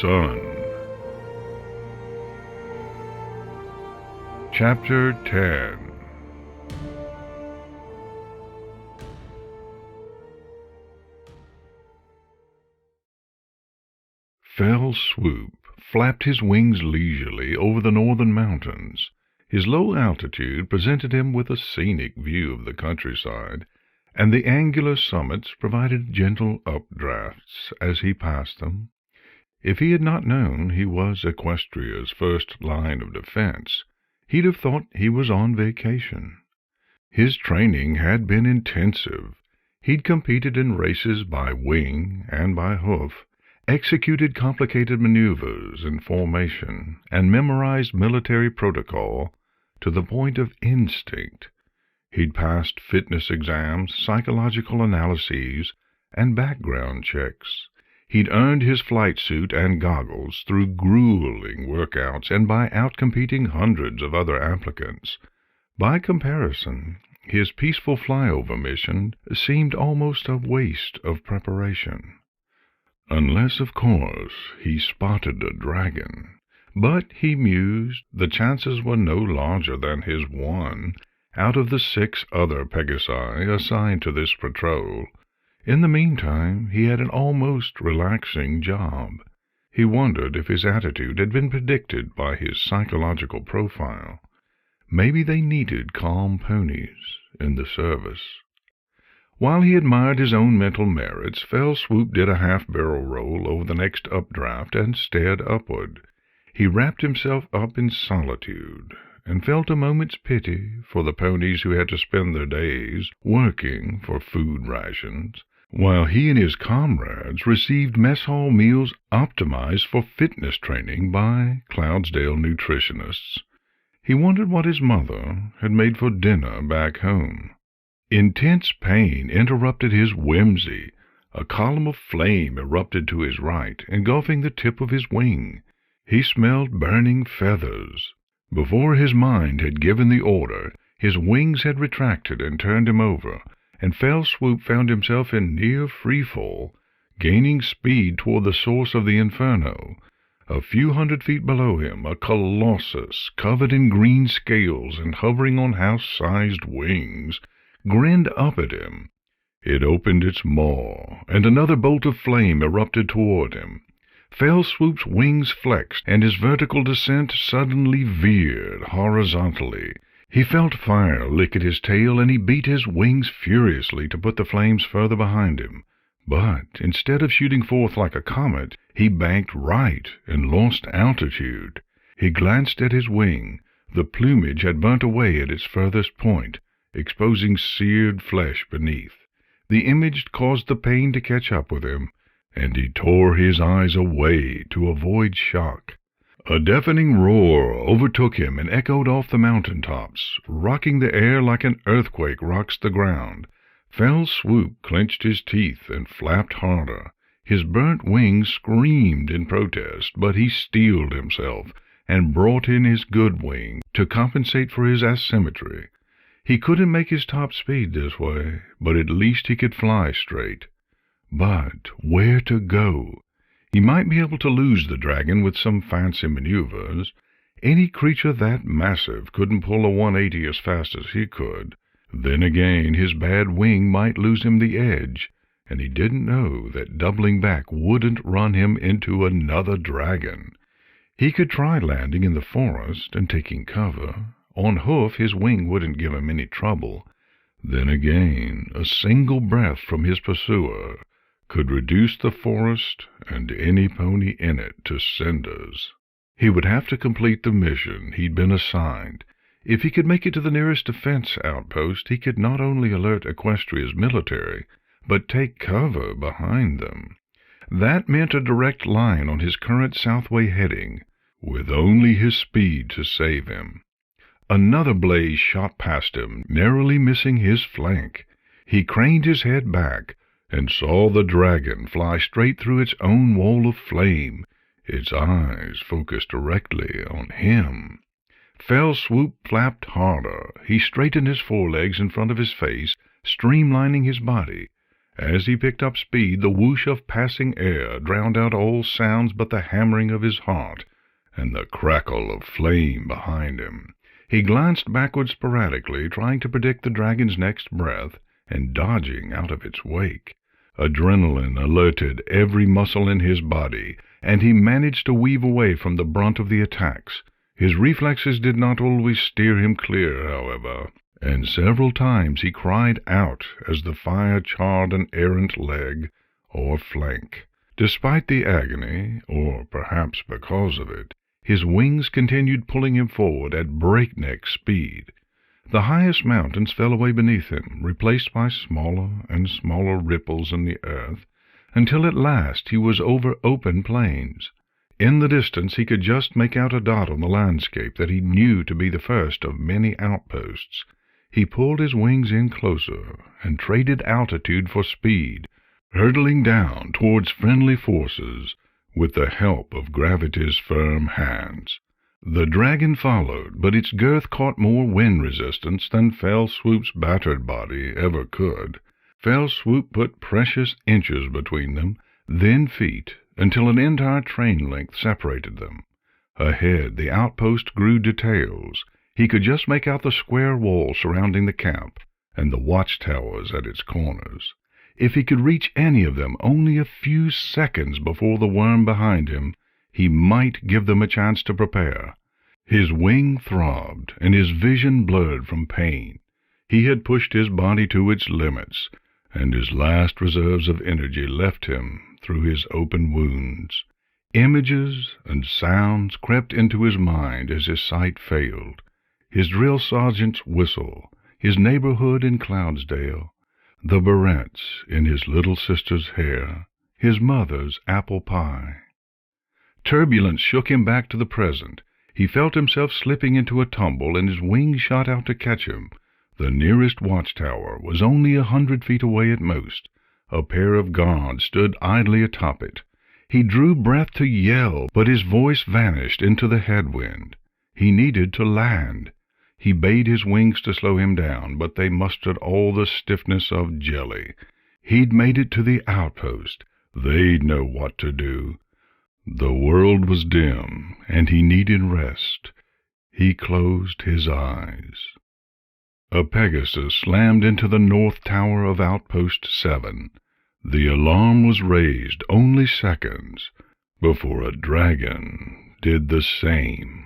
Sun. Chapter 10. Fell Swoop flapped his wings leisurely over the northern mountains. His low altitude presented him with a scenic view of the countryside, and the angular summits provided gentle updrafts as he passed them. If he had not known he was Equestria's first line of defense, he'd have thought he was on vacation. His training had been intensive. He'd competed in races by wing and by hoof, executed complicated maneuvers in formation, and memorized military protocol to the point of instinct. He'd passed fitness exams, psychological analyses, and background checks. He'd earned his flight suit and goggles through grueling workouts and by outcompeting hundreds of other applicants. By comparison, his peaceful flyover mission seemed almost a waste of preparation. Unless, of course, he spotted a dragon. But, he mused, the chances were no larger than his one out of the 6 other Pegasi assigned to this patrol. In the meantime, he had an almost relaxing job. He wondered if his attitude had been predicted by his psychological profile. Maybe they needed calm ponies in the service. While he admired his own mental merits, Fell Swoop did a half-barrel roll over the next updraft and stared upward. He wrapped himself up in solitude, and felt a moment's pity for the ponies who had to spend their days working for food rations, while he and his comrades received mess hall meals optimized for fitness training by Cloudsdale nutritionists. He wondered what his mother had made for dinner back home. Intense pain interrupted his whimsy. A column of flame erupted to his right, engulfing the tip of his wing. He smelled burning feathers. Before his mind had given the order, his wings had retracted and turned him over, and Fell Swoop found himself in near freefall, gaining speed toward the source of the inferno. A few hundred feet below him, a colossus, covered in green scales and hovering on house-sized wings, grinned up at him. It opened its maw, and another bolt of flame erupted toward him. Fell Swoop's wings flexed, and his vertical descent suddenly veered horizontally. He felt fire lick at his tail, and he beat his wings furiously to put the flames further behind him. But instead of shooting forth like a comet, he banked right and lost altitude. He glanced at his wing. The plumage had burnt away at its furthest point, exposing seared flesh beneath. The image caused the pain to catch up with him, and he tore his eyes away to avoid shock. A deafening roar overtook him and echoed off the mountain-tops, rocking the air like an earthquake rocks the ground. Fell Swoop clenched his teeth and flapped harder. His burnt wings screamed in protest, but he steeled himself and brought in his good wing to compensate for his asymmetry. He couldn't make his top speed this way, but at least he could fly straight. But where to go? He might be able to lose the dragon with some fancy maneuvers. Any creature that massive couldn't pull a 180 as fast as he could. Then again, his bad wing might lose him the edge, and he didn't know that doubling back wouldn't run him into another dragon. He could try landing in the forest and taking cover. On hoof, his wing wouldn't give him any trouble. Then again, a single breath from his pursuer could reduce the forest and any pony in it to cinders. He would have to complete the mission he'd been assigned. If he could make it to the nearest defense outpost, he could not only alert Equestria's military, but take cover behind them. That meant a direct line on his current southway heading, with only his speed to save him. Another blaze shot past him, narrowly missing his flank. He craned his head back and saw the dragon fly straight through its own wall of flame, its eyes focused directly on him. Fell Swoop flapped harder. He straightened his forelegs in front of his face, streamlining his body. As he picked up speed, the whoosh of passing air drowned out all sounds but the hammering of his heart and the crackle of flame behind him. He glanced backward sporadically, trying to predict the dragon's next breath and dodging out of its wake. Adrenaline alerted every muscle in his body, and he managed to weave away from the brunt of the attacks. His reflexes did not always steer him clear, however, and several times he cried out as the fire charred an errant leg or flank. Despite the agony, or perhaps because of it, his wings continued pulling him forward at breakneck speed. The highest mountains fell away beneath him, replaced by smaller and smaller ripples in the earth, until at last he was over open plains. In the distance he could just make out a dot on the landscape that he knew to be the first of many outposts. He pulled his wings in closer and traded altitude for speed, hurtling down towards friendly forces with the help of gravity's firm hands. The dragon followed, but its girth caught more wind resistance than Fell Swoop's battered body ever could. Fell Swoop put precious inches between them, then feet, until an entire train length separated them. Ahead, the outpost grew details. He could just make out the square wall surrounding the camp, and the watchtowers at its corners. If he could reach any of them only a few seconds before the worm behind him, he might give them a chance to prepare. His wing throbbed, and his vision blurred from pain. He had pushed his body to its limits, and his last reserves of energy left him through his open wounds. Images and sounds crept into his mind as his sight failed. His drill sergeant's whistle, his neighborhood in Cloudsdale, the barrettes in his little sister's hair, his mother's apple pie. Turbulence shook him back to the present. He felt himself slipping into a tumble, and his wings shot out to catch him. The nearest watchtower was only 100 feet away at most. A pair of guards stood idly atop it. He drew breath to yell, but his voice vanished into the headwind. He needed to land. He bade his wings to slow him down, but they mustered all the stiffness of jelly. He'd made it to the outpost. They'd know what to do. The world was dim, and he needed rest. He closed his eyes. A Pegasus slammed into the north tower of Outpost 7. The alarm was raised only seconds before a dragon did the same.